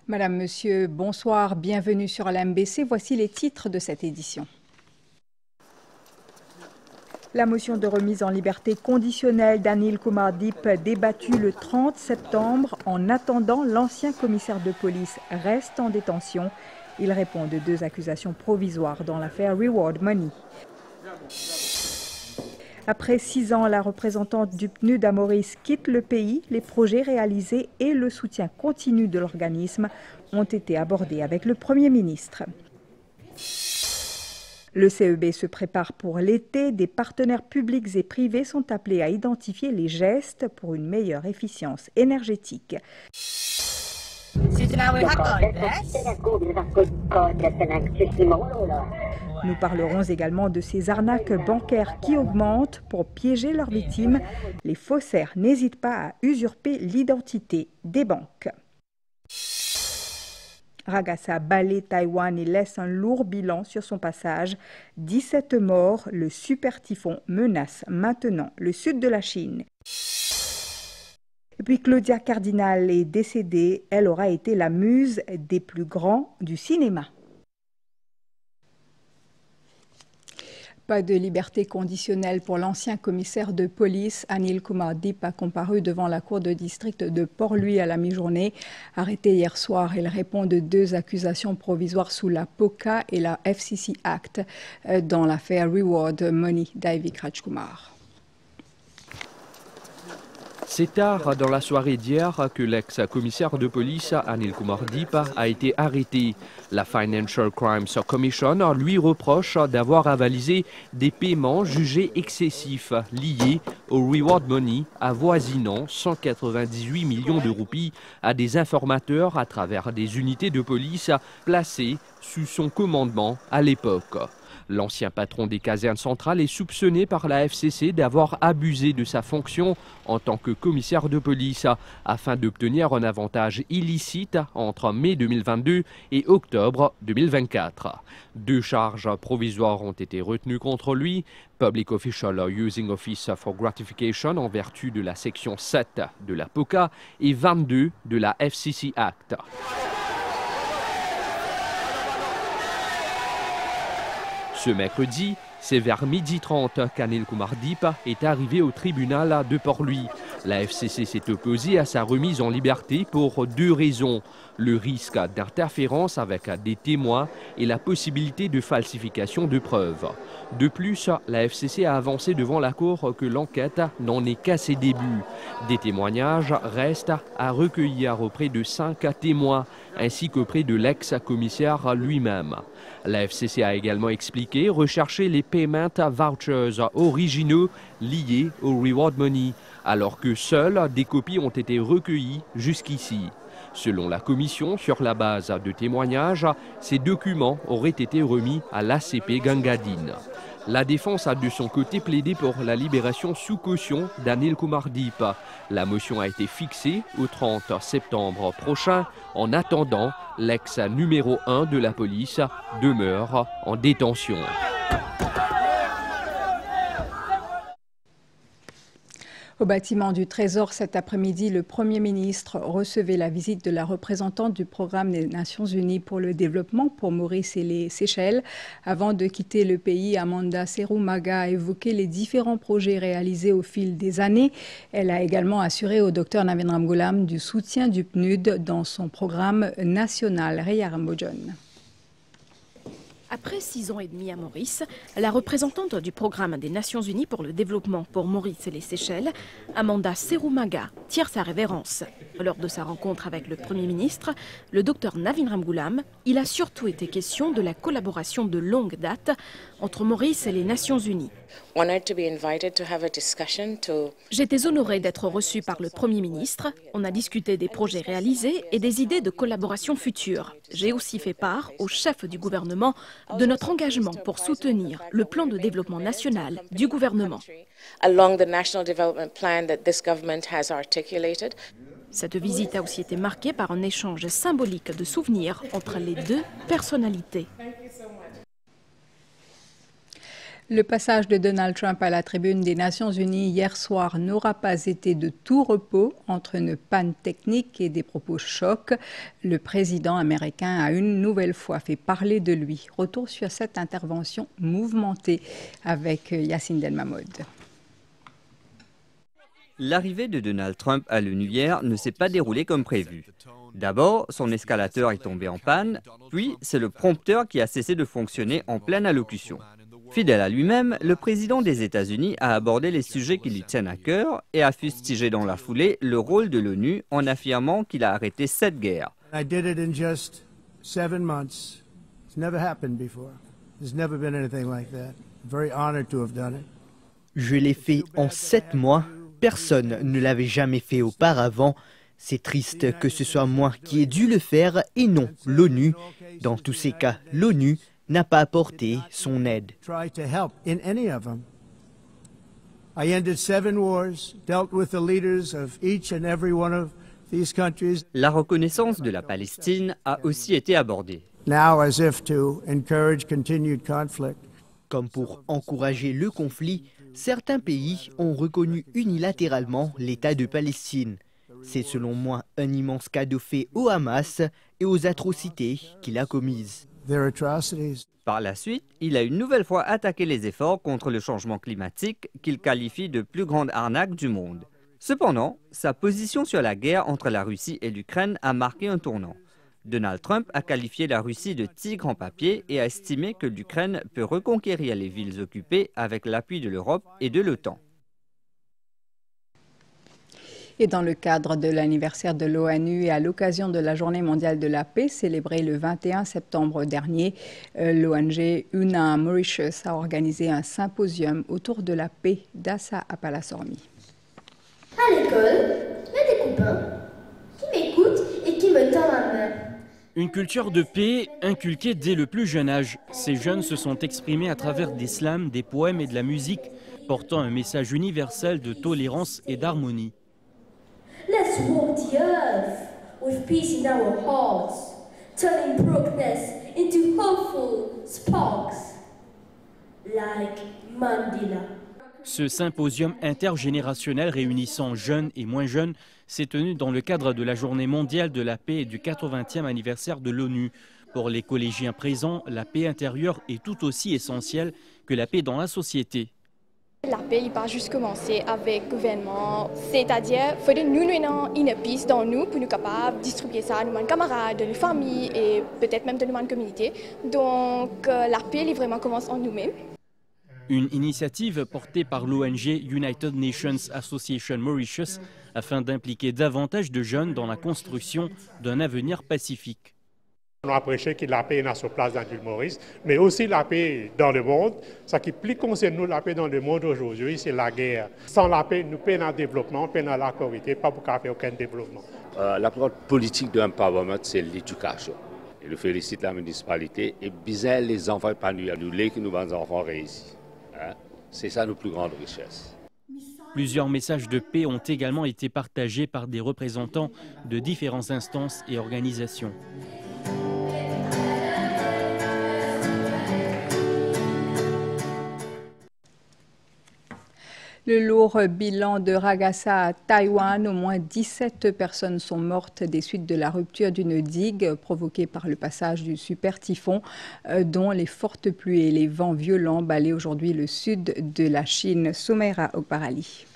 Madame, Monsieur, bonsoir, bienvenue sur l'MBC. Voici les titres de cette édition. La motion de remise en liberté conditionnelle d'Anil Kumar Deep débattue le 30 septembre. En attendant, l'ancien commissaire de police reste en détention. Il répond de 2 accusations provisoires dans l'affaire Reward Money. Après 6 ans, la représentante du PNUD à Maurice quitte le pays. Les projets réalisés et le soutien continu de l'organisme ont été abordés avec le Premier ministre. Le CEB se prépare pour l'été. Des partenaires publics et privés sont appelés à identifier les gestes pour une meilleure efficience énergétique. Nous parlerons également de ces arnaques bancaires qui augmentent. Pour piéger leurs victimes, les faussaires n'hésitent pas à usurper l'identité des banques. Ragasa balaie Taïwan et laisse un lourd bilan sur son passage. 17 morts, le super typhon menace maintenant le sud de la Chine. Et puis Claudia Cardinal est décédée. Elle aura été la muse des plus grands du cinéma. Pas de liberté conditionnelle pour l'ancien commissaire de police. Anil Kumar Deep a comparu devant la cour de district de Port-Louis à la mi-journée. Arrêté hier soir, il répond de 2 accusations provisoires sous la POCA et la FCC Act dans l'affaire Reward Money d'Aivik Rajkumar. C'est tard dans la soirée d'hier que l'ex-commissaire de police Anil Kumar Deep a été arrêté. La Financial Crimes Commission lui reproche d'avoir avalisé des paiements jugés excessifs liés au Reward Money avoisinant 198 millions de roupies à des informateurs à travers des unités de police placées sous son commandement à l'époque. L'ancien patron des casernes centrales est soupçonné par la FCC d'avoir abusé de sa fonction en tant que commissaire de police afin d'obtenir un avantage illicite entre mai 2022 et octobre 2024. 2 charges provisoires ont été retenues contre lui, Public Official Using Office for Gratification en vertu de la section 7 de la POCA et 22 de la FCC Act. Ce mercredi, c'est vers 12h30 qu'Anil Kumar Deep est arrivé au tribunal de Port-Louis. La FCC s'est opposée à sa remise en liberté pour 2 raisons. Le risque d'interférence avec des témoins et la possibilité de falsification de preuves. De plus, la FCC a avancé devant la Cour que l'enquête n'en est qu'à ses débuts. Des témoignages restent à recueillir auprès de 5 témoins, ainsi qu'auprès de l'ex-commissaire lui-même. La FCC a également expliqué rechercher les payment vouchers originaux liés au Reward Money, alors que seules des copies ont été recueillies jusqu'ici. Selon la commission, sur la base de témoignages, ces documents auraient été remis à l'ACP Gangadine. La défense a de son côté plaidé pour la libération sous caution d'Anil Kumar Deep. La motion a été fixée au 30 septembre prochain. En attendant, l'ex numéro 1 de la police demeure en détention. Au bâtiment du Trésor cet après-midi, le Premier ministre recevait la visite de la représentante du programme des Nations Unies pour le développement pour Maurice et les Seychelles. Avant de quitter le pays, Amanda Serumaga a évoqué les différents projets réalisés au fil des années. Elle a également assuré au Dr Navin Ramgoolam du soutien du PNUD dans son programme national. Reya Rambojon. Après 6 ans et demi à Maurice, la représentante du programme des Nations Unies pour le développement pour Maurice et les Seychelles, Amanda Serumaga, tire sa révérence. Lors de sa rencontre avec le Premier ministre, le Dr Navin Ramgoolam, il a surtout été question de la collaboration de longue date entre Maurice et les Nations Unies. J'étais honorée d'être reçue par le Premier ministre. On a discuté des projets réalisés et des idées de collaboration futures. J'ai aussi fait part au chef du gouvernement de notre engagement pour soutenir le plan de développement national du gouvernement. Cette visite a aussi été marquée par un échange symbolique de souvenirs entre les 2 personnalités. Le passage de Donald Trump à la tribune des Nations Unies hier soir n'aura pas été de tout repos. Entre une panne technique et des propos chocs, le président américain a une nouvelle fois fait parler de lui. Retour sur cette intervention mouvementée avec Yacine Delmahmoud. L'arrivée de Donald Trump à l'ONU hier ne s'est pas déroulée comme prévu. D'abord, son escalateur est tombé en panne, puis c'est le prompteur qui a cessé de fonctionner en pleine allocution. Fidèle à lui-même, le président des États-Unis a abordé les sujets qui lui tiennent à cœur et a fustigé dans la foulée le rôle de l'ONU en affirmant qu'il a arrêté 7 guerres. I did it in just 7 months. It's never happened before. There's never been anything like that. I'm very honored to have done it. Je l'ai fait en 7 mois. Personne ne l'avait jamais fait auparavant. C'est triste que ce soit moi qui ai dû le faire et non l'ONU. Dans tous ces cas, l'ONU n'a pas apporté son aide. La reconnaissance de la Palestine a aussi été abordée. Comme pour encourager le conflit, certains pays ont reconnu unilatéralement l'État de Palestine. C'est selon moi un immense cadeau fait au Hamas et aux atrocités qu'il a commises. Par la suite, il a une nouvelle fois attaqué les efforts contre le changement climatique qu'il qualifie de plus grande arnaque du monde. Cependant, sa position sur la guerre entre la Russie et l'Ukraine a marqué un tournant. Donald Trump a qualifié la Russie de tigre en papier et a estimé que l'Ukraine peut reconquérir les villes occupées avec l'appui de l'Europe et de l'OTAN. Et dans le cadre de l'anniversaire de l'ONU et à l'occasion de la Journée mondiale de la paix, célébrée le 21 septembre dernier, l'ONG UNA Mauritius a organisé un symposium autour de la paix d'Assa à Palasormi. À l'école, il y a des copains qui m'écoutent et qui me tendent la main. Une culture de paix inculquée dès le plus jeune âge. Ces jeunes se sont exprimés à travers des slams, des poèmes et de la musique, portant un message universel de tolérance et d'harmonie. Let's walk the earth with peace in our hearts, turning brokenness into hopeful sparks, like Mandela. Ce symposium intergénérationnel réunissant jeunes et moins jeunes s'est tenu dans le cadre de la Journée mondiale de la paix et du 80e anniversaire de l'ONU. Pour les collégiens présents, la paix intérieure est tout aussi essentielle que la paix dans la société. La paix n'est pas juste commencer avec le gouvernement, c'est-à-dire qu'il faut nous ayons une paix dans nous pour nous capables de distribuer ça à nos camarades, de nos familles et peut-être même de nos communautés. Donc la paix vraiment commence en nous-mêmes. Une initiative portée par l'ONG United Nations Association Mauritius afin d'impliquer davantage de jeunes dans la construction d'un avenir pacifique. On a prêché que la paix n'a sa place dans l'île Maurice, mais aussi la paix dans le monde. Ce qui plus concerne nous, la paix dans le monde aujourd'hui, c'est la guerre. Sans la paix, nous peinons le développement, peinons la corruption, pas pour faire aucun développement. La première politique de l'empowerment, c'est l'éducation. Et je félicite la municipalité et bizarre les enfants épanouis, nous les que nous avons enfants réussis. C'est ça nos plus grandes richesses. Plusieurs messages de paix ont également été partagés par des représentants de différentes instances et organisations. Le lourd bilan de Ragasa à Taïwan, au moins 17 personnes sont mortes des suites de la rupture d'une digue provoquée par le passage du super typhon, dont les fortes pluies et les vents violents balaient aujourd'hui le sud de la Chine. Soumaïra Okbarali.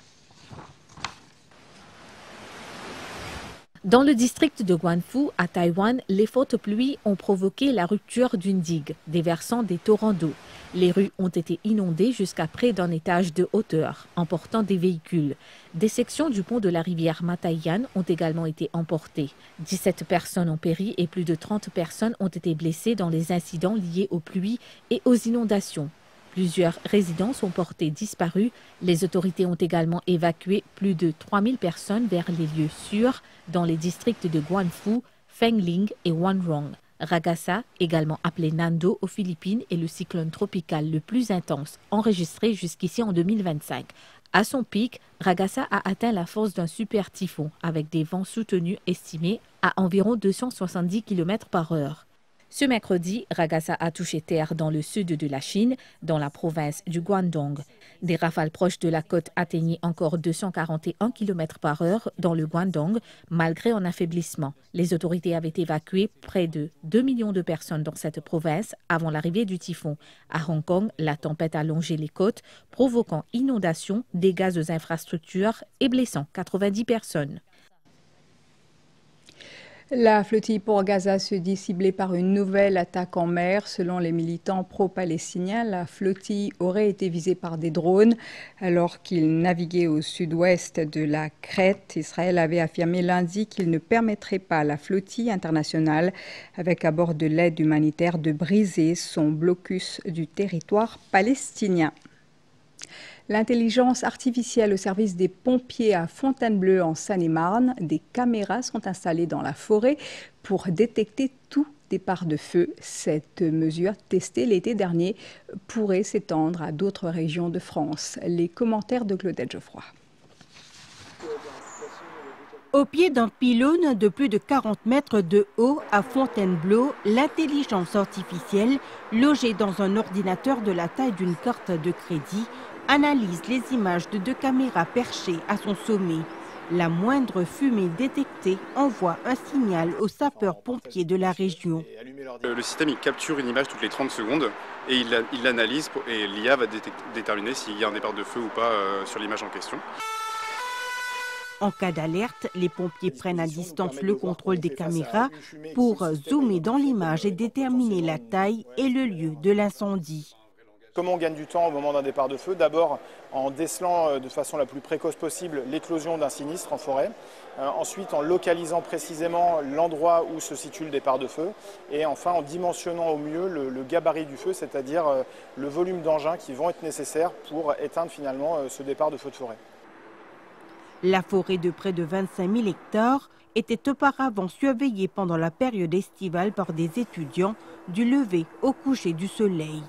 Dans le district de Guangfu, à Taïwan, les fortes pluies ont provoqué la rupture d'une digue, déversant des torrents d'eau. Les rues ont été inondées jusqu'à près d'un étage de hauteur, emportant des véhicules. Des sections du pont de la rivière Matayan ont également été emportées. 17 personnes ont péri et plus de 30 personnes ont été blessées dans les incidents liés aux pluies et aux inondations. Plusieurs résidents sont portés disparus. Les autorités ont également évacué plus de 3000 personnes vers les lieux sûrs dans les districts de Guangfu, Fengling et Wanrong. Ragasa, également appelé Nando aux Philippines, est le cyclone tropical le plus intense enregistré jusqu'ici en 2025. À son pic, Ragasa a atteint la force d'un super typhon avec des vents soutenus estimés à environ 270 km/h. Ce mercredi, Ragasa a touché terre dans le sud de la Chine, dans la province du Guangdong. Des rafales proches de la côte atteignaient encore 241 km/h dans le Guangdong, malgré un affaiblissement. Les autorités avaient évacué près de 2 millions de personnes dans cette province avant l'arrivée du typhon. À Hong Kong, la tempête a longé les côtes, provoquant inondations, dégâts aux infrastructures et blessant 90 personnes. La flottille pour Gaza se dit ciblée par une nouvelle attaque en mer. Selon les militants pro-palestiniens, la flottille aurait été visée par des drones alors qu'ils naviguaient au sud-ouest de la Crète. Israël avait affirmé lundi qu'il ne permettrait pas à la flottille internationale, avec à bord de l'aide humanitaire, de briser son blocus du territoire palestinien. L'intelligence artificielle au service des pompiers à Fontainebleau en Seine-et-Marne. Des caméras sont installées dans la forêt pour détecter tout départ de feu. Cette mesure, testée l'été dernier, pourrait s'étendre à d'autres régions de France. Les commentaires de Claudette Geoffroy. Au pied d'un pylône de plus de 40 mètres de haut à Fontainebleau, l'intelligence artificielle, logée dans un ordinateur de la taille d'une carte de crédit, analyse les images de 2 caméras perchées à son sommet. La moindre fumée détectée envoie un signal aux sapeurs-pompiers de la région. Le système il capture une image toutes les 30 secondes et il l'analyse et l'IA va déterminer s'il y a un départ de feu ou pas sur l'image en question. En cas d'alerte, les pompiers prennent à distance le contrôle des caméras pour zoomer dans l'image et déterminer la taille et le lieu de l'incendie. Comment on gagne du temps au moment d'un départ de feu? D'abord en décelant de façon la plus précoce possible l'éclosion d'un sinistre en forêt. Ensuite en localisant précisément l'endroit où se situe le départ de feu. Et enfin en dimensionnant au mieux le gabarit du feu, c'est-à-dire le volume d'engins qui vont être nécessaires pour éteindre finalement ce départ de feu de forêt. La forêt de près de 25 000 hectares était auparavant surveillée pendant la période estivale par des étudiants du lever au coucher du soleil.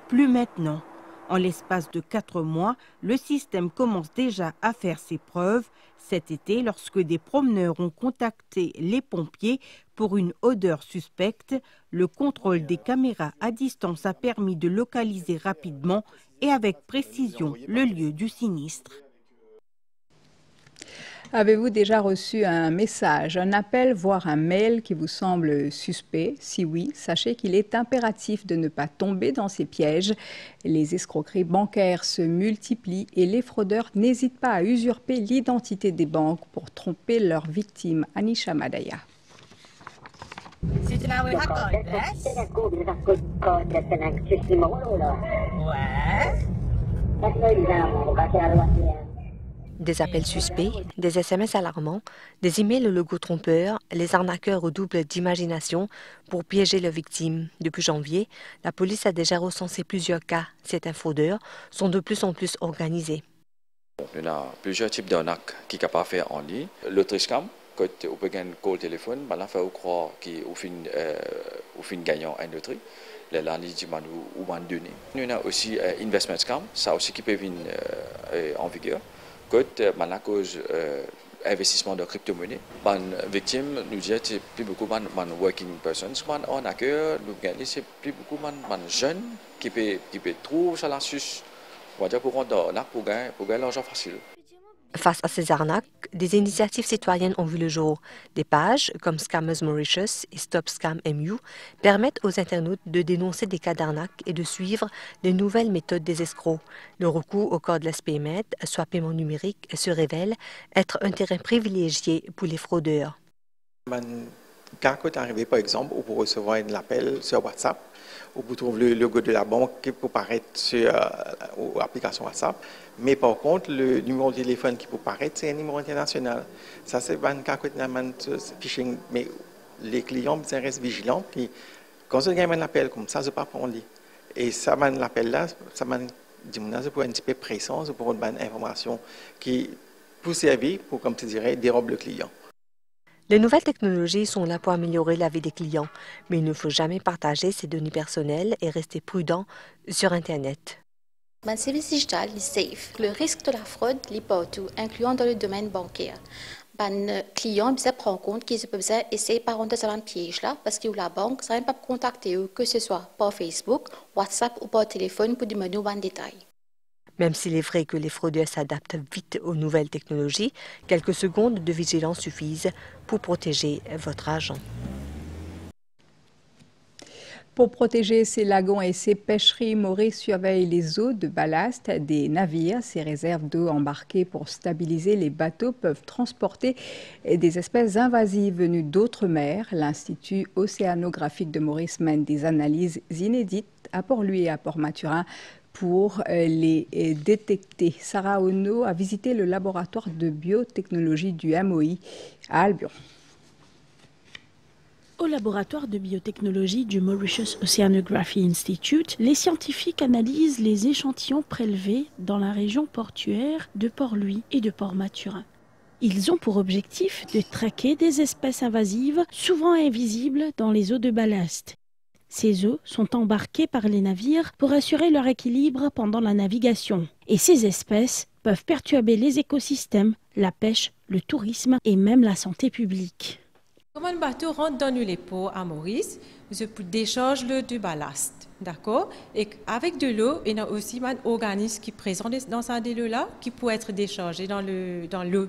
Plus maintenant. En l'espace de 4 mois, le système commence déjà à faire ses preuves. Cet été, lorsque des promeneurs ont contacté les pompiers pour une odeur suspecte, le contrôle des caméras à distance a permis de localiser rapidement et avec précision le lieu du sinistre. Avez-vous déjà reçu un message, un appel, voire un mail qui vous semble suspect? Si oui, sachez qu'il est impératif de ne pas tomber dans ces pièges. Les escroqueries bancaires se multiplient et les fraudeurs n'hésitent pas à usurper l'identité des banques pour tromper leurs victimes. Anisha Madaya. Des appels suspects, des SMS alarmants, des emails au logo trompeur, les arnaqueurs au double d'imagination pour piéger leurs victimes. Depuis janvier, la police a déjà recensé plusieurs cas. Certains fraudeurs sont de plus en plus organisés. Il y a plusieurs types d'arnaques qui sont capables de faire en ligne. Le tricam, quand on peut gagner un call téléphone, on va faire croire qu'on fait gagnant un loterie. Les analyses ou données. Il y a aussi investment scam, ça aussi qui peut venir en vigueur. Quand à cause investissement de crypto-monnaie, les victimes nous disent que c'est plus beaucoup de working persons, on accueille, c'est plus beaucoup de jeunes qui peuvent trouver ça l'astuce, pour gagner l'argent facile. Face à ces arnaques, des initiatives citoyennes ont vu le jour. Des pages comme Scammers Mauritius et Stop Scam MU permettent aux internautes de dénoncer des cas d'arnaque et de suivre les nouvelles méthodes des escrocs. Le recours au cordless payment, soit paiement numérique, se révèle être un terrain privilégié pour les fraudeurs. Quand vous arrivez, par exemple, où vous recevez un appel sur WhatsApp, où vous trouvez le logo de la banque qui peut paraître sur l'application WhatsApp, mais par contre, le numéro de téléphone qui peut paraître, c'est un numéro international. Ça, c'est un phishing, mais les clients restent vigilants. Puis, quand vous avez un appel comme ça, je ne peux pas prendre. Et ça, l'appel-là, ça m'a dit pour un petit peu pressant, pour une bonne information qui peut servir pour, comme tu dirais, dérober le client. Les nouvelles technologies sont là pour améliorer la vie des clients, mais il ne faut jamais partager ses données personnelles et rester prudent sur Internet. Le service digital est safe. Le risque de la fraude est partout, incluant dans le domaine bancaire. les clients se rendent compte qu'ils peuvent essayer par contre de ce piège là parce que la banque ne peut pas contacter eux, que ce soit par Facebook, WhatsApp ou par téléphone pour demander un détail. Même s'il est vrai que les fraudeurs s'adaptent vite aux nouvelles technologies, quelques secondes de vigilance suffisent pour protéger votre argent. Pour protéger ses lagons et ses pêcheries, Maurice surveille les eaux de ballast des navires. Ces réserves d'eau embarquées pour stabiliser les bateaux peuvent transporter des espèces invasives venues d'autres mers. L'Institut océanographique de Maurice mène des analyses inédites à Port-Louis et à Port-Maturin pour les détecter. Sarah Ono a visité le laboratoire de biotechnologie du MOI à Albion. Au laboratoire de biotechnologie du Mauritius Oceanography Institute, les scientifiques analysent les échantillons prélevés dans la région portuaire de Port-Louis et de Port-Maturin. Ils ont pour objectif de traquer des espèces invasives souvent invisibles dans les eaux de ballast. Ces eaux sont embarquées par les navires pour assurer leur équilibre pendant la navigation. Et ces espèces peuvent perturber les écosystèmes, la pêche, le tourisme et même la santé publique. Quand un bateau rentre dans les pots à Maurice, je décharge l'eau du ballast, d'accord? Et avec de l'eau, il y a aussi un organisme qui est présent dans cette eau-là qui peut être déchargé dans l'eau.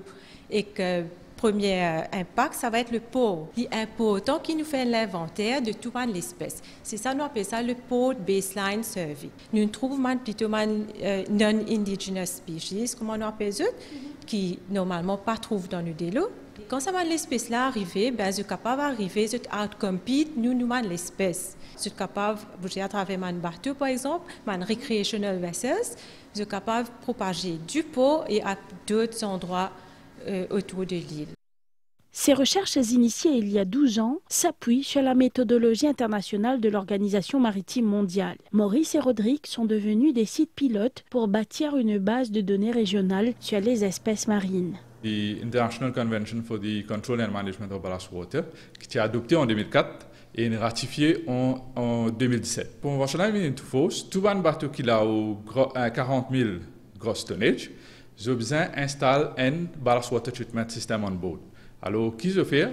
Et que premier impact, ça va être le pot. Il est important qu'il nous fait l'inventaire de toute l'espèce. C'est ça, nous appelons ça le Port Baseline Survey. Nous trouvons plutôt non-indigenous species, comme on appelle ça, qui normalement pas trouvent dans l'eau. Quand ça va l'espèce là arriver, ben je suis capable d'arriver, je outcompete nous l'espèce. Je suis capable, à travers mon bateau par exemple, mon recreational vessels, je suis capable de propager du pot et à d'autres endroits autour de l'île. Ces recherches initiées il y a 12 ans s'appuient sur la méthodologie internationale de l'Organisation maritime mondiale. Maurice et Rodrigue sont devenus des sites pilotes pour bâtir une base de données régionale sur les espèces marines. The International Convention for the Control and Management of Ballast Water, qui a été adopté en 2004 et ratifié en 2017. Pour fonctionner into force, tout un bateau qui a 40 000 gross tonnage, j'ai besoin d'installer un ballast water treatment system on board. Alors, qu'est-ce que je fais?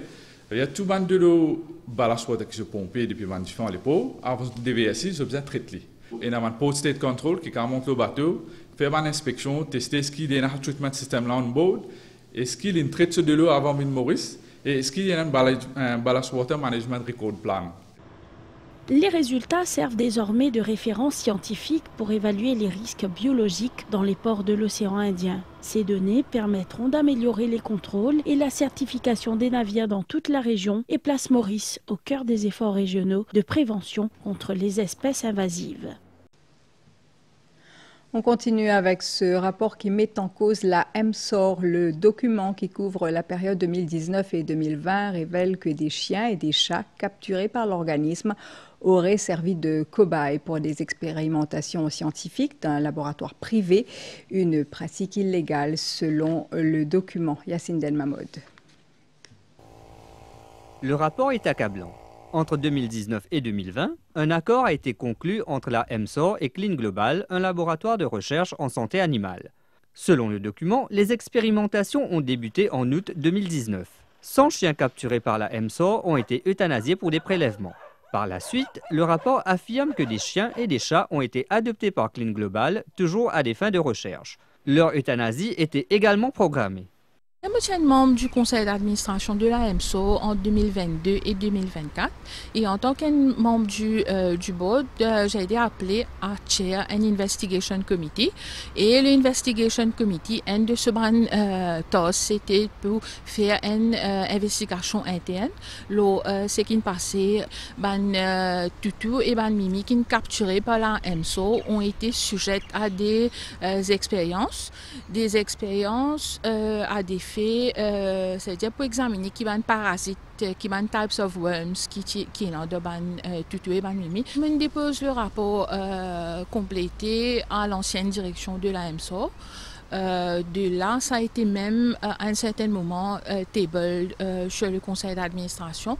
Il y a tout un de l'eau ballast water qui se pompe depuis différents dépôts. Avant de DVSI, j'ai besoin de traiter. Et il y a un port state control qui monte le bateau, faire une inspection, tester ce qu'il y a un treatment system là on board. Est-ce qu'il y a une traite de l'eau avant l'île Maurice et est-ce qu'il y a un ballast water management record plan? Les résultats servent désormais de référence scientifique pour évaluer les risques biologiques dans les ports de l'océan Indien. Ces données permettront d'améliorer les contrôles et la certification des navires dans toute la région et placent Maurice au cœur des efforts régionaux de prévention contre les espèces invasives. On continue avec ce rapport qui met en cause la MSOR. Le document qui couvre la période 2019 et 2020 révèle que des chiens et des chats capturés par l'organisme auraient servi de cobayes pour des expérimentations scientifiques d'un laboratoire privé, une pratique illégale selon le document. Yacine Delmamod. Le rapport est accablant. Entre 2019 et 2020, un accord a été conclu entre la MSOR et Clean Global, un laboratoire de recherche en santé animale. Selon le document, les expérimentations ont débuté en août 2019. 100 chiens capturés par la MSOR ont été euthanasiés pour des prélèvements. Par la suite, le rapport affirme que des chiens et des chats ont été adoptés par Clean Global, toujours à des fins de recherche. Leur euthanasie était également programmée. Je suis membre du conseil d'administration de la MSOR en 2022 et 2024 et en tant que membre du board, j'ai été appelée à chair un investigation committee et l'investigation committee, un de ce task c'était pour faire une investigation interne. Ce qui est passé, Tutu et Mimi qui sont capturés par la MSOR ont été sujets à des expériences à des faits, c'est-à-dire pour examiner qui sont parasites, qui sont types of worms qui sont dans Tutu et Mimi. Je dépose le rapport complété à l'ancienne direction de la MSOR. De là, ça a été même à un certain moment tabled sur le conseil d'administration.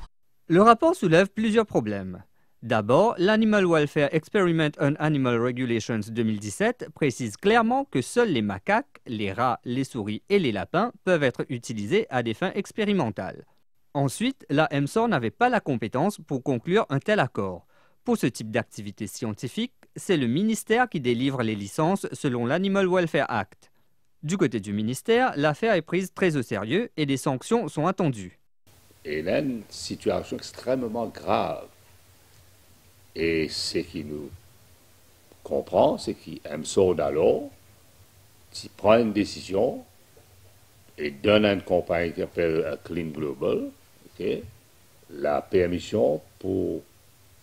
Le rapport soulève plusieurs problèmes. D'abord, l'Animal Welfare Experiment on Animal Regulations 2017 précise clairement que seuls les macaques, les rats, les souris et les lapins peuvent être utilisés à des fins expérimentales. Ensuite, la EMSOR n'avait pas la compétence pour conclure un tel accord. Pour ce type d'activité scientifique, c'est le ministère qui délivre les licences selon l'Animal Welfare Act. Du côté du ministère, l'affaire est prise très au sérieux et des sanctions sont attendues. Et là, une situation extrêmement grave. Et ce qui nous comprend, c'est qu'EMSOR d'alors, qui prend une décision et donne à une compagnie qui s'appelle Clean Global, la permission pour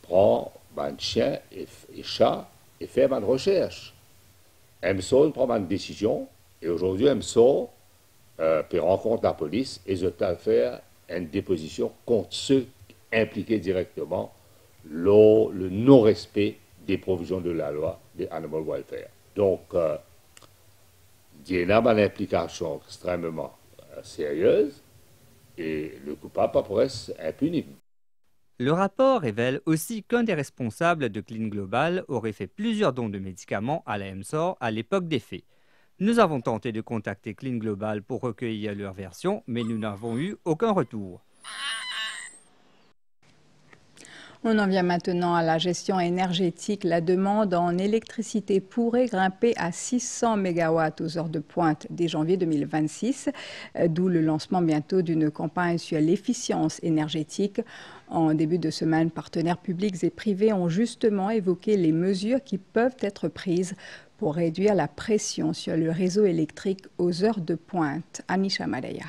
prendre un chien et chat et faire une recherche. EMSOR prend une décision et aujourd'hui EMSOR peut rencontrer la police et se faire une déposition contre ceux impliqués directement le non-respect des provisions de la loi des Animal Welfare. Donc, il y a une implication extrêmement sérieuse et le coupable pourrait être impuni. Le rapport révèle aussi qu'un des responsables de Clean Global aurait fait plusieurs dons de médicaments à la EMSOR à l'époque des faits. Nous avons tenté de contacter Clean Global pour recueillir leur version, mais nous n'avons eu aucun retour. On en vient maintenant à la gestion énergétique. La demande en électricité pourrait grimper à 600 MW aux heures de pointe dès janvier 2026, d'où le lancement bientôt d'une campagne sur l'efficience énergétique. En début de semaine, partenaires publics et privés ont justement évoqué les mesures qui peuvent être prises pour réduire la pression sur le réseau électrique aux heures de pointe. Anisha Madaya.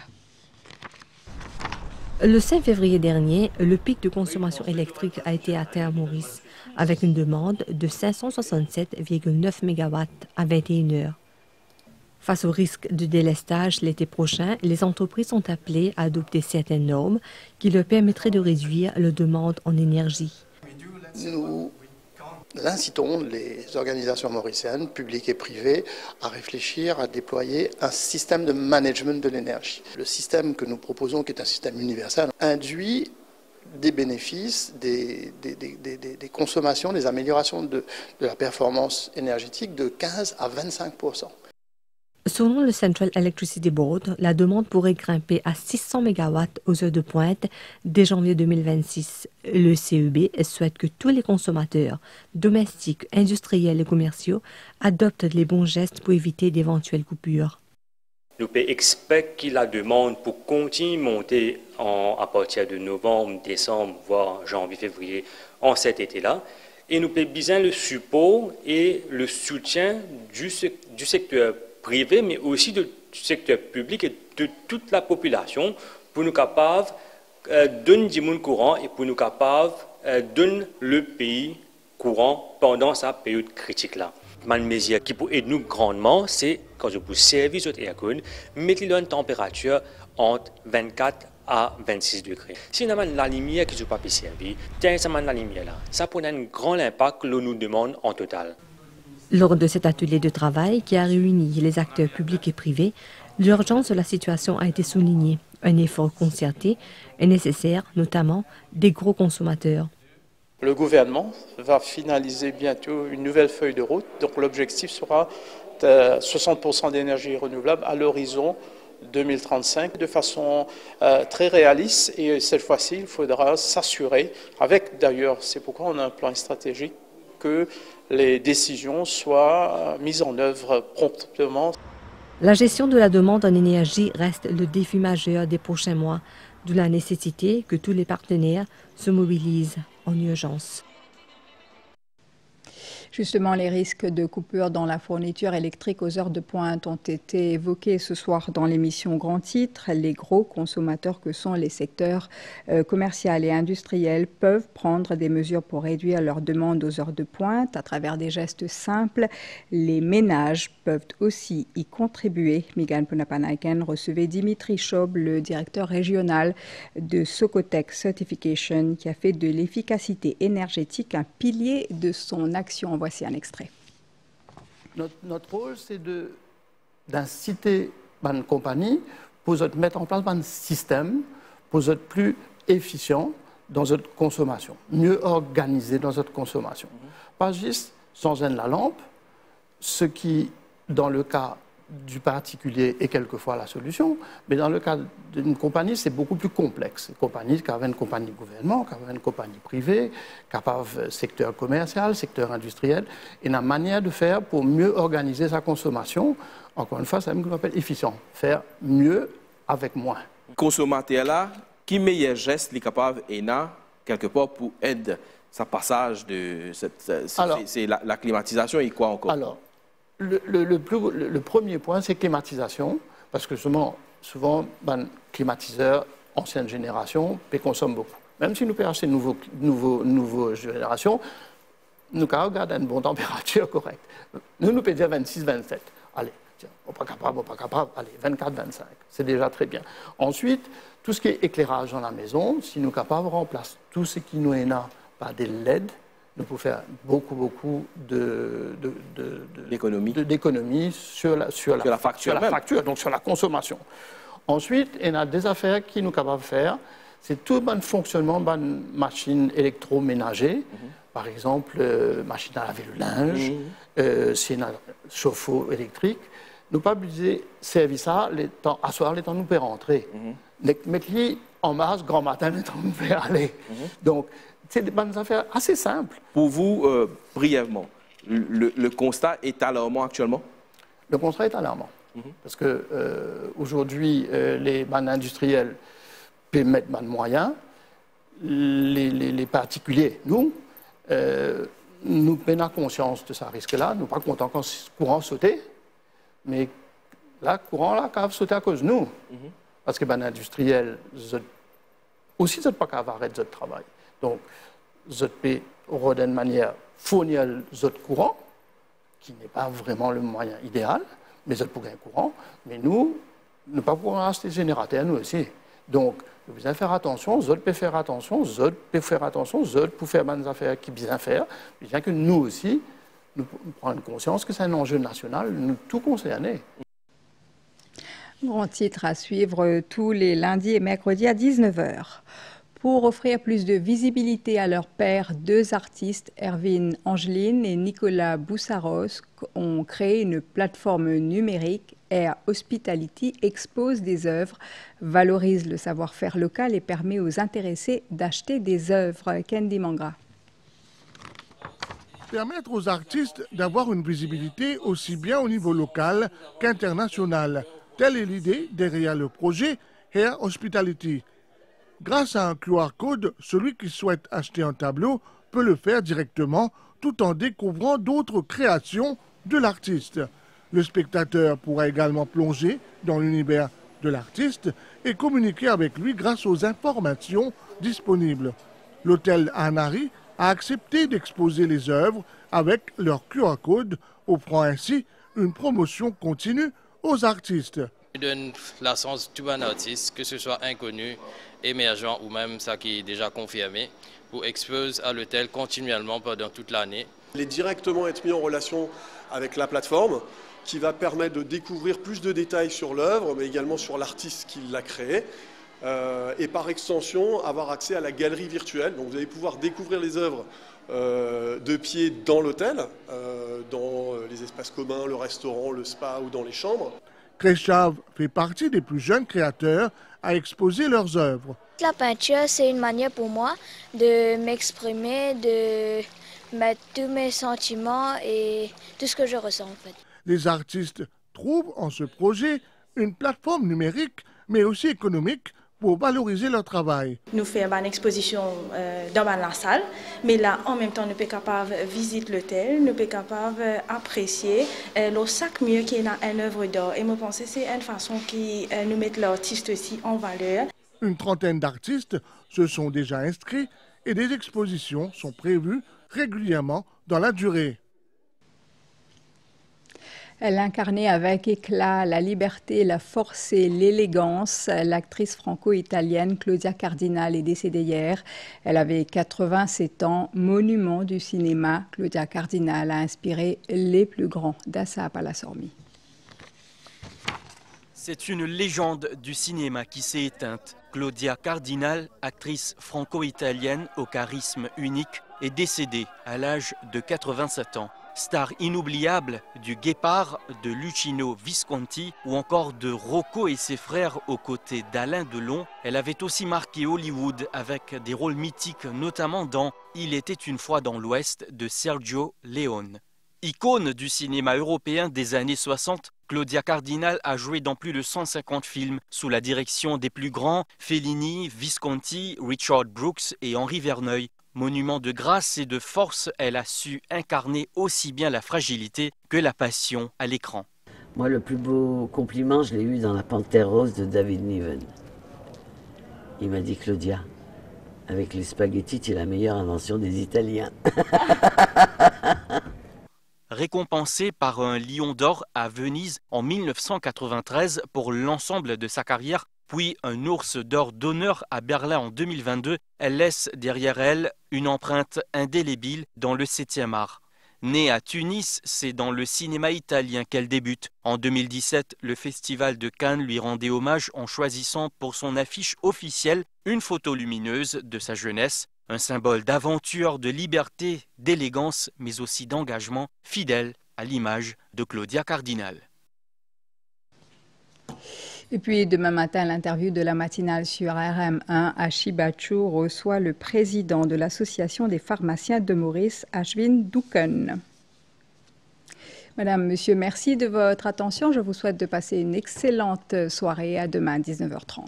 Le 5 février dernier, le pic de consommation électrique a été atteint à Maurice, avec une demande de 567,9 MW à 21 h. Face au risque de délestage l'été prochain, les entreprises sont appelées à adopter certaines normes qui leur permettraient de réduire leur demande en énergie. Nous incitons les organisations mauriciennes, publiques et privées, à réfléchir à déployer un système de management de l'énergie. Le système que nous proposons, qui est un système universel, induit des bénéfices, des consommations, des améliorations de la performance énergétique de 15 à 25%. Selon le Central Electricity Board, la demande pourrait grimper à 600 MW aux heures de pointe dès janvier 2026. Le CEB souhaite que tous les consommateurs, domestiques, industriels et commerciaux, adoptent les bons gestes pour éviter d'éventuelles coupures. Nous pouvons expecter que la demande pour continuer à monter à partir de novembre, décembre, voire janvier, février, en cet été-là. Et nous pouvons besoin le support et le soutien du secteur privé, mais aussi du secteur public et de toute la population pour nous capables de donner du monde courant et pour nous capables de donner le pays courant pendant sa période critique-là. Une mesure qui peut aider nous grandement, c'est quand je peux servir cette aircon, mettre une température entre 24 à 26 degrés. Si on a la lumière qui ne peut pas servir, la lumière là, ça peut avoir un grand impact que l'on nous demande en total. Lors de cet atelier de travail qui a réuni les acteurs publics et privés, l'urgence de la situation a été soulignée. Un effort concerté est nécessaire, notamment des gros consommateurs. Le gouvernement va finaliser bientôt une nouvelle feuille de route. Donc l'objectif sera de 60% d'énergie renouvelable à l'horizon 2035 de façon très réaliste. Et cette fois-ci, il faudra s'assurer, avec d'ailleurs, c'est pourquoi on a un plan stratégique, que les décisions soient mises en œuvre promptement. La gestion de la demande en énergie reste le défi majeur des prochains mois, d'où la nécessité que tous les partenaires se mobilisent en urgence. Justement, les risques de coupure dans la fourniture électrique aux heures de pointe ont été évoqués ce soir dans l'émission Grand Titre. Les gros consommateurs que sont les secteurs commercial et industriels peuvent prendre des mesures pour réduire leur demande aux heures de pointe à travers des gestes simples. Les ménages peuvent aussi y contribuer. Megan Punapanaiken recevait Dimitri Chaub, le directeur régional de Socotec Certification, qui a fait de l'efficacité énergétique un pilier de son action. Voici un extrait. Notre rôle, c'est d'inciter une compagnie pour mettre en place un système pour être plus efficient dans notre consommation, mieux organisé dans notre consommation. Pas juste changer la lampe, ce qui, dans le cas du particulier, est quelquefois la solution, mais dans le cas d'une compagnie, c'est beaucoup plus complexe. Une compagnie, une compagnie gouvernement, une compagnie privée, capable secteur commercial, secteur industriel, et la manière de faire pour mieux organiser sa consommation, encore une fois, c'est ce qu'on appelle efficient, faire mieux avec moins. Consommateur là, qui meilleur geste est capable et quelque part pour aider sa passage de c'est la climatisation et quoi encore? Alors, le premier point, c'est climatisation, parce que souvent, ben, climatiseurs, ancienne génération, consomment beaucoup. Même si nous pouvons acheter une nouvelle génération, nous pouvons garder une bonne température correcte. Nous pouvons dire 26, 27. Allez, tiens, on n'est pas capable, allez, 24, 25. C'est déjà très bien. Ensuite, tout ce qui est éclairage dans la maison, si nous sommes capables de remplacer tout ce qui nous est là par des LED, nous pouvons faire beaucoup d'économies sur la facture, donc sur la consommation. Ensuite, il y a des affaires qui nous sommes capables de faire. C'est tout le fonctionnement de machines électroménagères, par exemple, machine à laver le linge, si un chauffe-eau électrique. Nous pas obligés servir ça, asseoir les temps nous pouvons rentrer. Mettre-les en marche, grand matin, les temps nous pouvons aller. Donc, c'est des bonnes affaires assez simples. Pour vous, brièvement, le constat est alarmant actuellement? Le constat est alarmant. Parce que aujourd'hui, les banques industrielles peuvent mettre des moyens. Les particuliers, nous prenons conscience de ce risque-là. Nous ne sommes pas contents quand le courant sauter. Mais là, le courant, là, quand sauter à cause de nous. Parce que les industriels, aussi, ils ne sont pas capables d'arrêter leur travail. Donc, ils peuvent, d'une manière, fournir le courant, qui n'est pas vraiment le moyen idéal, mais ils peuvent gagner courant. Mais nous ne pouvons pas acheter des générateurs, nous aussi. Donc, nous devons faire attention, les autres peuvent faire attention, les autres peuvent faire attention, les autres peuvent faire des affaires qui bien faire, bien que nous aussi, nous prenions conscience que c'est un enjeu national, nous tous concernés. Grand titre à suivre tous les lundis et mercredis à 19 h. Pour offrir plus de visibilité à leur père, deux artistes, Erwin Angeline et Nicolas Boussaros, ont créé une plateforme numérique. Air Hospitality expose des œuvres, valorise le savoir-faire local et permet aux intéressés d'acheter des œuvres. Kendi Mangra. Permettre aux artistes d'avoir une visibilité aussi bien au niveau local qu'international. Telle est l'idée derrière le projet Air Hospitality. Grâce à un QR code, celui qui souhaite acheter un tableau peut le faire directement tout en découvrant d'autres créations de l'artiste. Le spectateur pourra également plonger dans l'univers de l'artiste et communiquer avec lui grâce aux informations disponibles. L'hôtel Anari a accepté d'exposer les œuvres avec leur QR code, offrant ainsi une promotion continue aux artistes. Je donne la chance à tout un artiste, que ce soit inconnu, émergent ou même ça qui est déjà confirmé, pour exposer à l'hôtel continuellement pendant toute l'année. Il est directement être mis en relation avec la plateforme qui va permettre de découvrir plus de détails sur l'œuvre, mais également sur l'artiste qui l'a créée. Et par extension, avoir accès à la galerie virtuelle. Donc vous allez pouvoir découvrir les œuvres de pied dans l'hôtel, dans les espaces communs, le restaurant, le spa ou dans les chambres. Krechav fait partie des plus jeunes créateurs à exposer leurs œuvres. La peinture, c'est une manière pour moi de m'exprimer, de mettre tous mes sentiments et tout ce que je ressens en fait. Les artistes trouvent en ce projet une plateforme numérique, mais aussi économique, pour valoriser leur travail. Nous faisons une exposition dans la salle, mais là, en même temps, nous sommes capables de visiter l'hôtel, nous sommes capables d'apprécier le sac mieux qui est dans une œuvre d'art. Et je pense que c'est une façon qui nous met l'artiste aussi en valeur. Une trentaine d'artistes se sont déjà inscrits et des expositions sont prévues régulièrement dans la durée. Elle incarnait avec éclat la liberté, la force et l'élégance. L'actrice franco-italienne Claudia Cardinal est décédée hier. Elle avait 87 ans, monument du cinéma. Claudia Cardinal a inspiré les plus grands d'Assa Palassormi. C'est une légende du cinéma qui s'est éteinte. Claudia Cardinal, actrice franco-italienne au charisme unique, est décédée à l'âge de 87 ans. Star inoubliable du Guépard, de Luchino Visconti ou encore de Rocco et ses frères aux côtés d'Alain Delon, elle avait aussi marqué Hollywood avec des rôles mythiques, notamment dans Il était une fois dans l'Ouest de Sergio Leone. Icône du cinéma européen des années 60, Claudia Cardinal a joué dans plus de 150 films sous la direction des plus grands Fellini, Visconti, Richard Brooks et Henri Verneuil. Monument de grâce et de force, elle a su incarner aussi bien la fragilité que la passion à l'écran. Moi, le plus beau compliment, je l'ai eu dans La Panthère rose de David Niven. Il m'a dit, Claudia, avec les spaghettis, tu es la meilleure invention des Italiens. Récompensée par un Lion d'Or à Venise en 1993 pour l'ensemble de sa carrière, puis un Ours d'Or d'honneur à Berlin en 2022, elle laisse derrière elle une empreinte indélébile dans le 7e art. Née à Tunis, c'est dans le cinéma italien qu'elle débute. En 2017, le Festival de Cannes lui rendait hommage en choisissant pour son affiche officielle une photo lumineuse de sa jeunesse, un symbole d'aventure, de liberté, d'élégance, mais aussi d'engagement, fidèle à l'image de Claudia Cardinal. Et puis demain matin, l'interview de la matinale sur RM1, Ashibachu reçoit le président de l'Association des pharmaciens de Maurice, Ashwin Duken. Madame, Monsieur, merci de votre attention. Je vous souhaite de passer une excellente soirée. À demain, 19h30.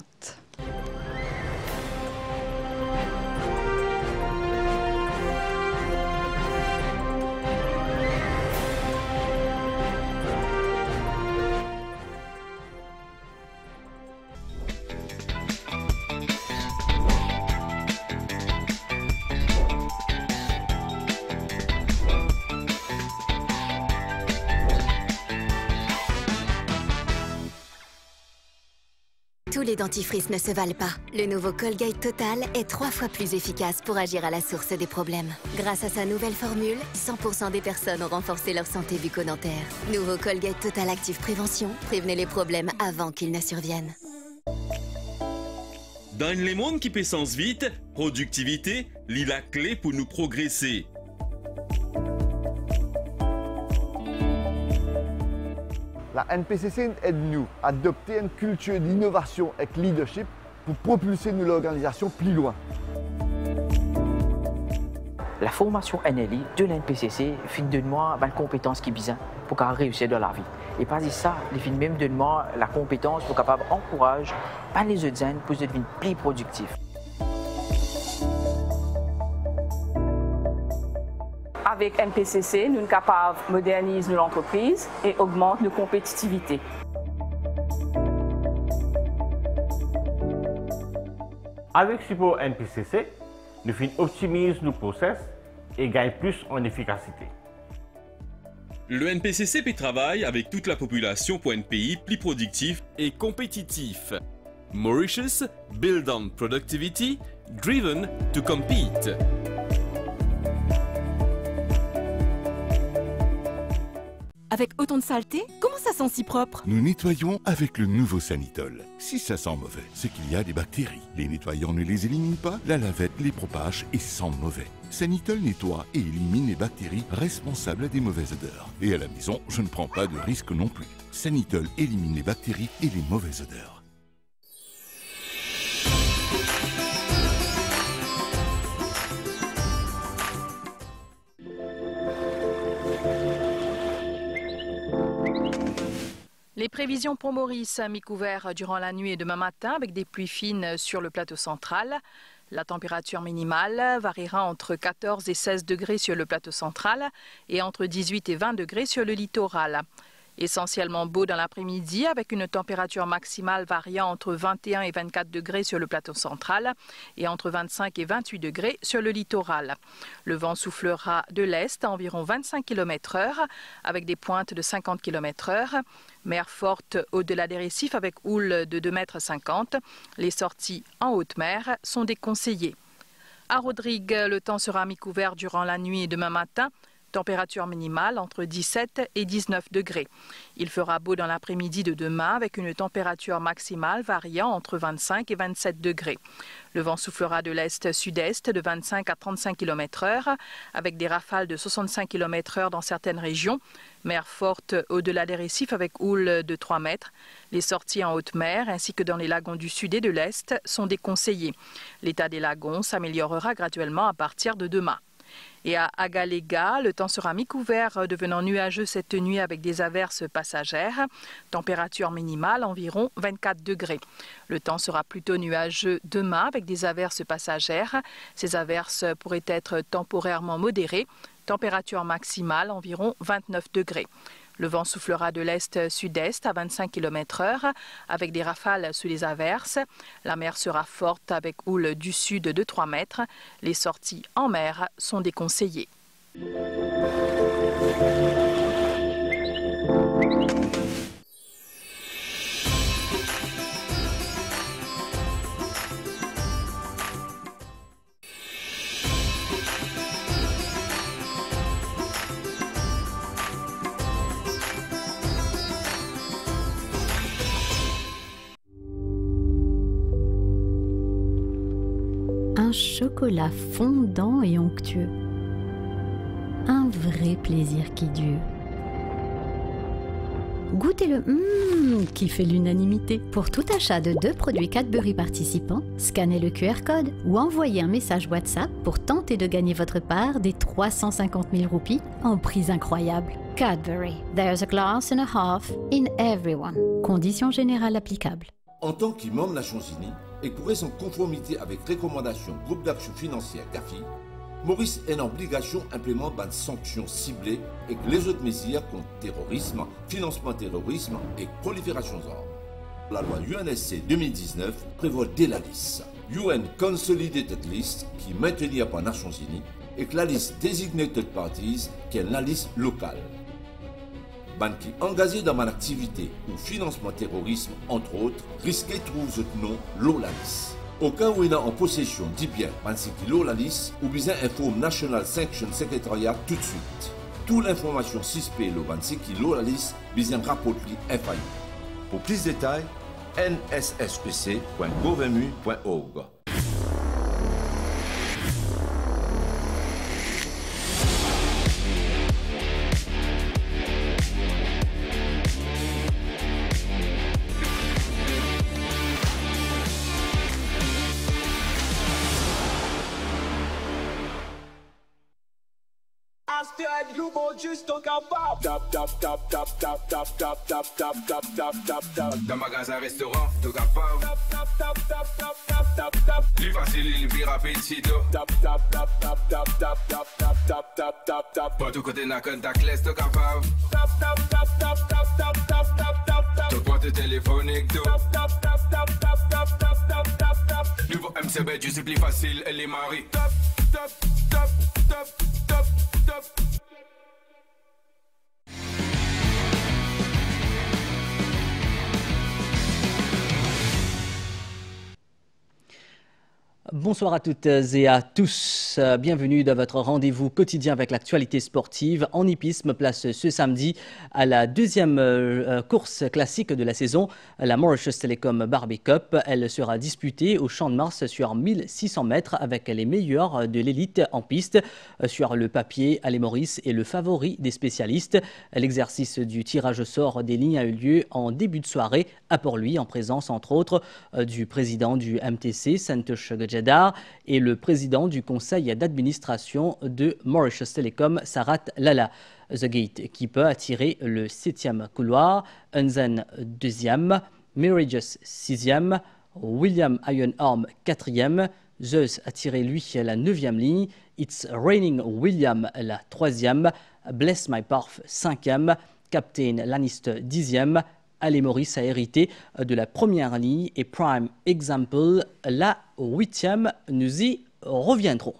Tous les dentifrices ne se valent pas. Le nouveau Colgate Total est 3 fois plus efficace pour agir à la source des problèmes. Grâce à sa nouvelle formule, 100% des personnes ont renforcé leur santé bucco-dentaire. Nouveau Colgate Total Active Prévention, prévenez les problèmes avant qu'ils ne surviennent. Dans le monde qui peut sens vite, productivité, lit la clé pour nous progresser. La NPCC aide-nous à adopter une culture d'innovation et de leadership pour propulser l'organisation plus loin. La formation NLI de l'NPCC fait de moi une compétence qui est besoin pour réussir dans la vie. Et pas ça, il fait même de moi la compétence pour capable encourager les autres jeunes pour devenir plus productifs. Avec NPCC, nous sommes capables de moderniser l'entreprise et augmenter notre compétitivité. Avec support NPCC, nous optimisons nos process et gagnons plus en efficacité. Le NPCC travaille avec toute la population pour un pays plus productif et compétitif. Mauritius, build on productivity, driven to compete. Avec autant de saleté, comment ça sent si propre? Nous nettoyons avec le nouveau Sanitol. Si ça sent mauvais, c'est qu'il y a des bactéries. Les nettoyants ne les éliminent pas, la lavette les propage et sent mauvais. Sanitol nettoie et élimine les bactéries responsables des mauvaises odeurs. Et à la maison, je ne prends pas de risque non plus. Sanitol élimine les bactéries et les mauvaises odeurs. Les prévisions pour Maurice, mi-couvert durant la nuit et demain matin avec des pluies fines sur le plateau central. La température minimale variera entre 14 et 16 degrés sur le plateau central et entre 18 et 20 degrés sur le littoral. Essentiellement beau dans l'après-midi avec une température maximale variant entre 21 et 24 degrés sur le plateau central et entre 25 et 28 degrés sur le littoral. Le vent soufflera de l'est à environ 25 km/h avec des pointes de 50 km/h. Mer forte au-delà des récifs avec houle de 2,50 m. Les sorties en haute mer sont déconseillées. À Rodrigue, le temps sera mi-couvert durant la nuit et demain matin. Température minimale entre 17 et 19 degrés. Il fera beau dans l'après-midi de demain avec une température maximale variant entre 25 et 27 degrés. Le vent soufflera de l'est-sud-est de 25 à 35 km/h avec des rafales de 65 km/h dans certaines régions. Mer forte au-delà des récifs avec houle de 3 mètres. Les sorties en haute mer ainsi que dans les lagons du sud et de l'est sont déconseillées. L'état des lagons s'améliorera graduellement à partir de demain. Et à Agalega, le temps sera mi-couvert devenant nuageux cette nuit avec des averses passagères. Température minimale environ 24 degrés. Le temps sera plutôt nuageux demain avec des averses passagères. Ces averses pourraient être temporairement modérées. Température maximale environ 29 degrés. Le vent soufflera de l'est-sud-est à 25 km/h avec des rafales sous les averses. La mer sera forte avec houle du sud de 3 mètres. Les sorties en mer sont déconseillées. Un chocolat fondant et onctueux. Un vrai plaisir qui dure. Goûtez-le qui fait l'unanimité. Pour tout achat de 2 produits Cadbury participants, scannez le QR code ou envoyez un message WhatsApp pour tenter de gagner votre part des 350 000 roupies en prix incroyables. Cadbury, there's a glass and a half in everyone. Conditions générales applicables. En tant que membre des Nations Unies et pour être en conformité avec recommandations Groupe d'action financière GAFI, Maurice est en obligation d'implémenter des sanctions ciblées et les autres mesures contre terrorisme, financement terrorisme et prolifération d'armes. La loi UNSC 2019 prévoit dès la liste UN Consolidated List qui est maintenue par les Nations Unies et que la liste Designated Parties qui est la liste locale. Ban qui engagés dans mon activité ou financement terrorisme, entre autres, risquent de trouver ce nom l'OLALIS. Au cas où il est en possession dit bien, ban qui l'OLALIS, ou bien informe National Sanction Secretariat tout de suite. Toute l'information suspecte le ban qui l'OLALIS, bien rapporte FAI. Pour plus de détails, nsspc.gouvernement.org. Dans magasin restaurant, tout capable. Plus facile, il plus rapide, si tout. Pour tout côté, n'a qu'un tac, laisse tout capable. Tout porte téléphonique, tout. Nouveau MCB, du c'est plus facile, elle est marie. Bonsoir à toutes et à tous. Bienvenue dans votre rendez-vous quotidien avec l'actualité sportive. En hippisme, place ce samedi à la deuxième course classique de la saison, la Mauritius Telecom Barbie Cup. Elle sera disputée au Champ de Mars sur 1600 mètres avec les meilleurs de l'élite en piste. Sur le papier, Ale Maurice est le favori des spécialistes. L'exercice du tirage au sort des lignes a eu lieu en début de soirée à Port-Louis, en présence entre autres du président du MTC, Santosh Gajadhar, et le président du conseil d'administration de Mauritius Telecom, Sarat Lala. The Gatekeeper a tiré le 7e couloir, Unzen 2e, Mirageous 6e, William Ironarm 4e, Zeus a tiré lui la 9e ligne, It's Raining William la 3e, Bless My Parf 5e, Captain Lannister 10e, Ale Maurice a hérité de la première ligne et Prime Example la 8e. Nous y reviendrons.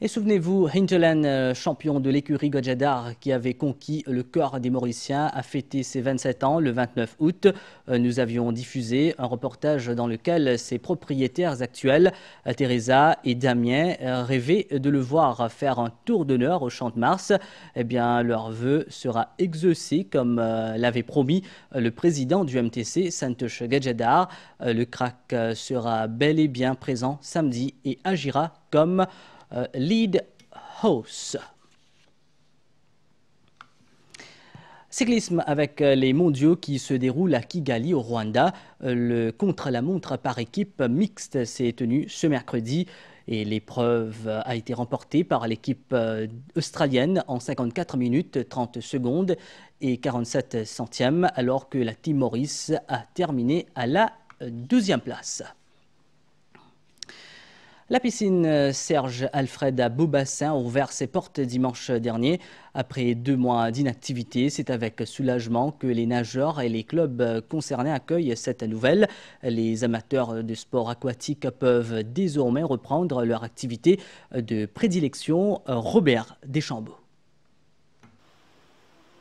Et souvenez-vous, Hinterland, champion de l'écurie Godjedar qui avait conquis le cœur des Mauriciens, a fêté ses 27 ans le 29 août. Nous avions diffusé un reportage dans lequel ses propriétaires actuels, Teresa et Damien, rêvaient de le voir faire un tour d'honneur au Champ de Mars. Eh bien, leur vœu sera exaucé comme l'avait promis le président du MTC, Santosh Godjedar. Le crack sera bel et bien présent samedi et agira comme lead host. Cyclisme avec les mondiaux qui se déroulent à Kigali au Rwanda. Le contre-la-montre par équipe mixte s'est tenu ce mercredi et l'épreuve a été remportée par l'équipe australienne en 54 minutes 30 secondes et 47 centièmes alors que la Team Maurice a terminé à la 12e place. La piscine Serge Alfred à Beaubassin a ouvert ses portes dimanche dernier. Après 2 mois d'inactivité, c'est avec soulagement que les nageurs et les clubs concernés accueillent cette nouvelle. Les amateurs de sport aquatique peuvent désormais reprendre leur activité de prédilection. Robert Deschambault.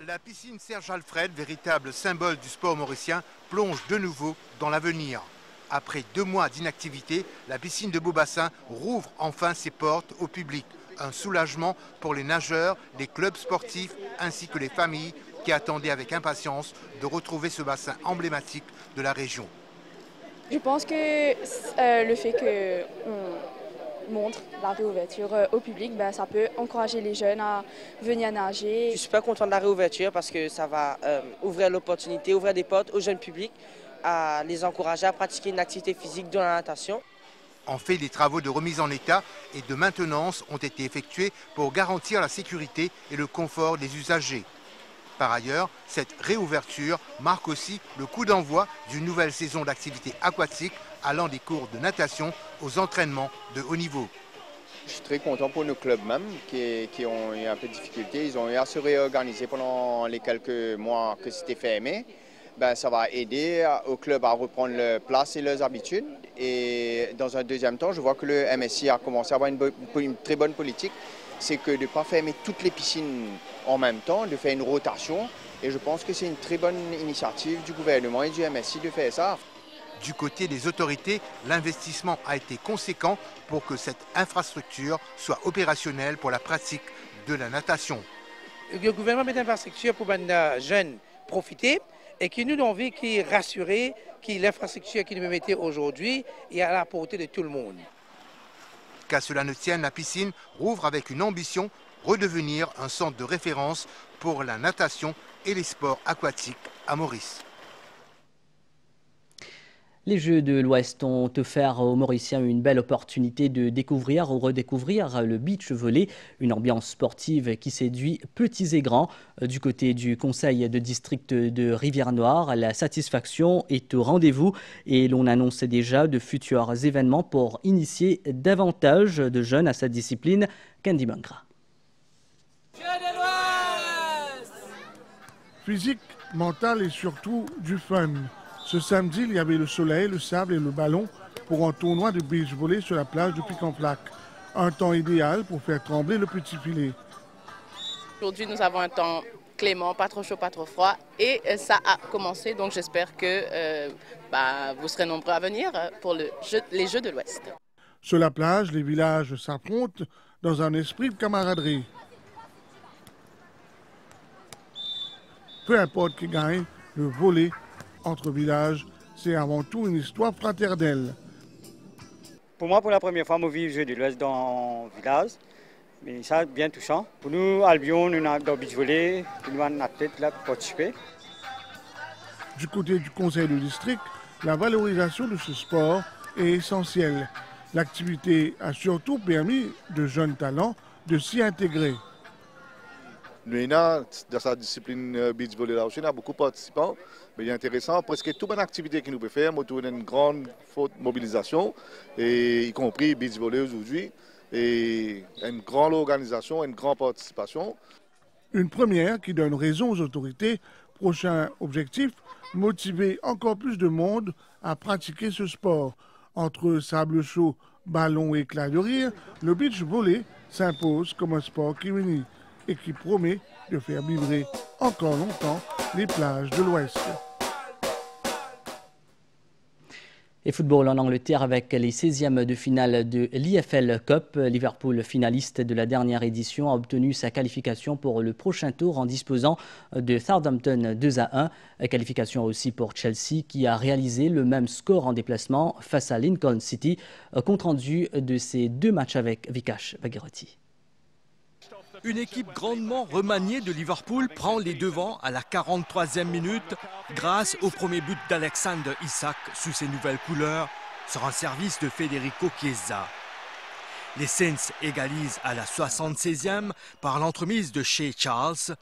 La piscine Serge Alfred, véritable symbole du sport mauricien, plonge de nouveau dans l'avenir. Après 2 mois d'inactivité, la piscine de Beaubassin rouvre enfin ses portes au public. Un soulagement pour les nageurs, les clubs sportifs ainsi que les familles qui attendaient avec impatience de retrouver ce bassin emblématique de la région. Je pense que le fait qu'on montre la réouverture au public, ça peut encourager les jeunes à venir nager. Je suis super content de la réouverture parce que ça va ouvrir l'opportunité, ouvrir des portes au jeune public, à les encourager à pratiquer une activité physique dans la natation. En fait, les travaux de remise en état et de maintenance ont été effectués pour garantir la sécurité et le confort des usagers. Par ailleurs, cette réouverture marque aussi le coup d'envoi d'une nouvelle saison d'activité aquatique allant des cours de natation aux entraînements de haut niveau. Je suis très content pour nos clubs même qui ont eu un peu de difficulté. Ils ont eu à se réorganiser pendant les quelques mois que c'était fermé. Ça va aider aux clubs à reprendre leur place et leurs habitudes. Et dans un deuxième temps, je vois que le MSI a commencé à avoir une très bonne politique. C'est que de ne pas fermer toutes les piscines en même temps, de faire une rotation. Et je pense que c'est une très bonne initiative du gouvernement et du MSI de faire ça. Du côté des autorités, l'investissement a été conséquent pour que cette infrastructure soit opérationnelle pour la pratique de la natation. Le gouvernement met l'infrastructure pour les jeunes profiter. Et que nous avons envie qu'il rassurer que l'infrastructure qu'il nous mettait aujourd'hui est à la portée de tout le monde. Qu'à cela ne tienne, la piscine rouvre avec une ambition, redevenir un centre de référence pour la natation et les sports aquatiques à Maurice. Les Jeux de l'Ouest ont offert aux Mauriciens une belle opportunité de découvrir ou redécouvrir le beach volley, une ambiance sportive qui séduit petits et grands. Du côté du conseil de district de Rivière-Noire, la satisfaction est au rendez-vous et l'on annonce déjà de futurs événements pour initier davantage de jeunes à cette discipline. Candy Bankra. Physique, mental et surtout du fun. Ce samedi, il y avait le soleil, le sable et le ballon pour un tournoi de beach volley sur la plage de Pic-en-Plaque. Un temps idéal pour faire trembler le petit filet. Aujourd'hui, nous avons un temps clément, pas trop chaud, pas trop froid. Et ça a commencé, donc j'espère que vous serez nombreux à venir pour les Jeux de l'Ouest. Sur la plage, les villages s'affrontent dans un esprit de camaraderie. Peu importe qui gagne, le volley entre villages, c'est avant tout une histoire fraternelle. Pour moi, pour la première fois, je vis les Jeux de l'Ouest dans le village. Mais ça, bien touchant. Pour nous, Albion, nous avons dans beach volley, nous avons un athlète là pour participer. Du côté du conseil de district, la valorisation de ce sport est essentielle. L'activité a surtout permis de jeunes talents de s'y intégrer. Nous, dans sa discipline beach volley, là aussi, on a beaucoup de participants. Mais il est intéressant, presque toute bonne activité que nous pouvons faire, autour d'une grande forte mobilisation, et y compris beach volley aujourd'hui, et une grande organisation, une grande participation. Une première qui donne raison aux autorités. Prochain objectif, motiver encore plus de monde à pratiquer ce sport. Entre sable chaud, ballon et éclat de rire, le beach volley s'impose comme un sport qui unit et qui promet de faire vibrer encore longtemps les plages de l'Ouest. Et football en Angleterre avec les 16e de finale de l'IFL Cup. Liverpool, finaliste de la dernière édition, a obtenu sa qualification pour le prochain tour en disposant de Southampton 2-1. Qualification aussi pour Chelsea qui a réalisé le même score en déplacement face à Lincoln City. Compte rendu de ces deux matchs avec Vikash Bhagirothi. Une équipe grandement remaniée de Liverpool prend les devants à la 43e minute grâce au premier but d'Alexander Isak sous ses nouvelles couleurs sur un service de Federico Chiesa. Les Saints égalisent à la 76e par l'entremise de Shea Charles.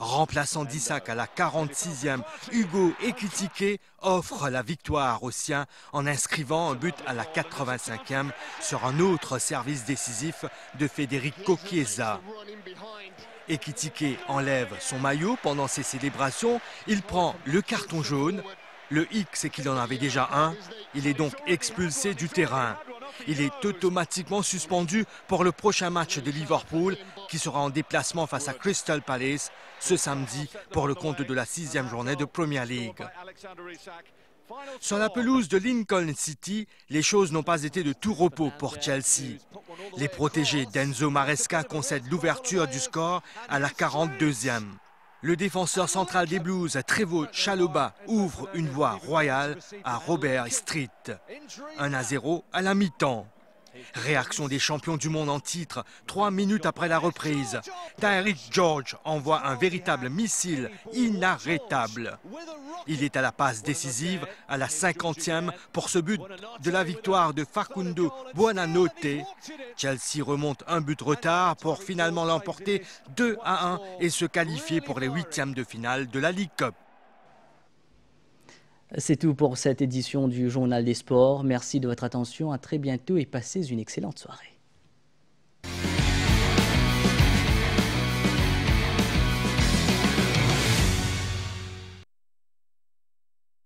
Remplaçant d'Isak à la 46e, Hugo Ekitike offre la victoire aux siens en inscrivant un but à la 85e sur un autre service décisif de Federico Chiesa. Ekitike enlève son maillot pendant ses célébrations, il prend le carton jaune. Le hic, c'est qu'il en avait déjà un, il est donc expulsé du terrain. Il est automatiquement suspendu pour le prochain match de Liverpool qui sera en déplacement face à Crystal Palace ce samedi pour le compte de la 6e journée de Premier League. Sur la pelouse de Lincoln City, les choses n'ont pas été de tout repos pour Chelsea. Les protégés d'Enzo Maresca concèdent l'ouverture du score à la 42e. Le défenseur central des Blues, Trevoh Chalobah, ouvre une voie royale à Robert Street. 1-0 à la mi-temps. Réaction des champions du monde en titre, 3 minutes après la reprise. Tyreek George envoie un véritable missile inarrêtable. Il est à la passe décisive à la 50e pour ce but de la victoire de Facundo Buonanotte. Chelsea remonte un but de retard pour finalement l'emporter 2-1 et se qualifier pour les 8e de finale de la League Cup. C'est tout pour cette édition du Journal des Sports. Merci de votre attention. À très bientôt et passez une excellente soirée.